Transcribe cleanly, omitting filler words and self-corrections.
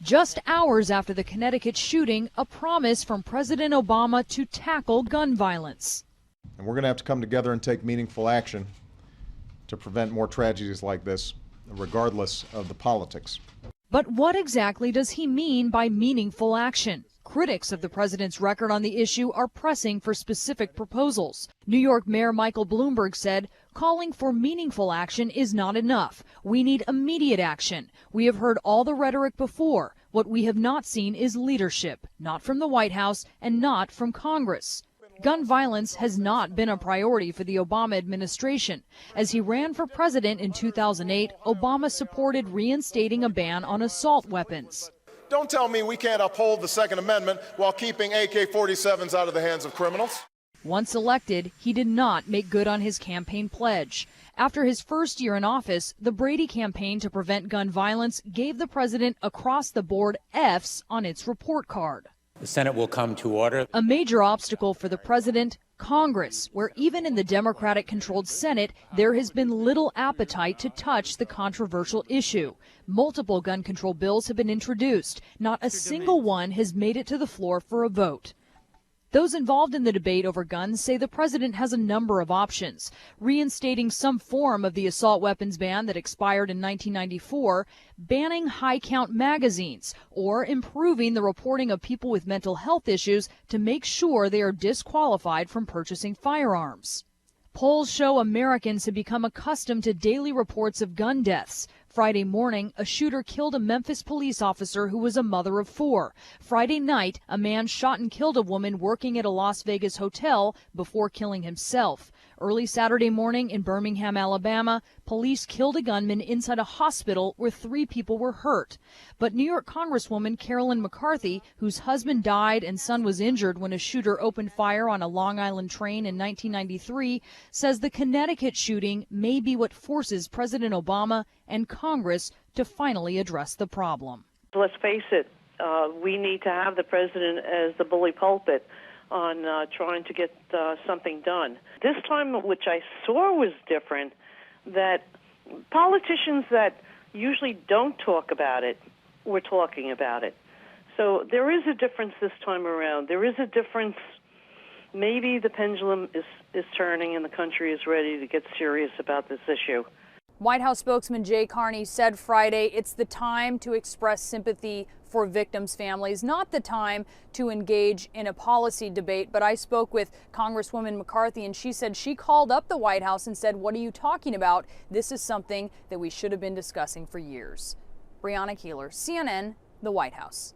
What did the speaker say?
Just hours after the Connecticut shooting, a promise from President Obama to tackle gun violence. And we're going to have to come together and take meaningful action to prevent more tragedies like this, regardless of the politics. But what exactly does he mean by meaningful action? Critics of the president's record on the issue are pressing for specific proposals. New York Mayor Michael Bloomberg said, calling for meaningful action is not enough. We need immediate action. We have heard all the rhetoric before. What we have not seen is leadership, not from the White House and not from Congress. Gun violence has not been a priority for the Obama administration. As he ran for president in 2008, Obama supported reinstating a ban on assault weapons. Don't tell me we can't uphold the Second Amendment while keeping AK-47s out of the hands of criminals. Once elected, he did not make good on his campaign pledge. After his first year in office, the Brady campaign to prevent gun violence gave the president across-the-board Fs on its report card. The Senate will come to order. A major obstacle for the president, Congress, where even in the Democratic-controlled Senate, there has been little appetite to touch the controversial issue. Multiple gun control bills have been introduced. Not a single one has made it to the floor for a vote. Those involved in the debate over guns say the president has a number of options: reinstating some form of the assault weapons ban that expired in 1994, banning high-count magazines, or improving the reporting of people with mental health issues to make sure they are disqualified from purchasing firearms. Polls show Americans have become accustomed to daily reports of gun deaths. Friday morning, a shooter killed a Memphis police officer who was a mother of 4. Friday night, a man shot and killed a woman working at a Las Vegas hotel before killing himself. Early Saturday morning in Birmingham, Alabama, police killed a gunman inside a hospital where 3 people were hurt. But New York Congresswoman Carolyn McCarthy, whose husband died and son was injured when a shooter opened fire on a Long Island train in 1993, says the Connecticut shooting may be what forces President Obama and Congress to finally address the problem. Let's face it, we need to have the president as the bully pulpit on trying to get something done. This time, which I saw was different, that politicians that usually don't talk about it were talking about it. So there is a difference this time around. There is a difference. Maybe the pendulum is turning and the country is ready to get serious about this issue. White House spokesman Jay Carney said Friday it's the time to express sympathy for victims' families, not the time to engage in a policy debate. But I spoke with Congresswoman McCarthy, and she said she called up the White House and said, "What are you talking about? This is something that we should have been discussing for years." Brianna Keeler, CNN, the White House.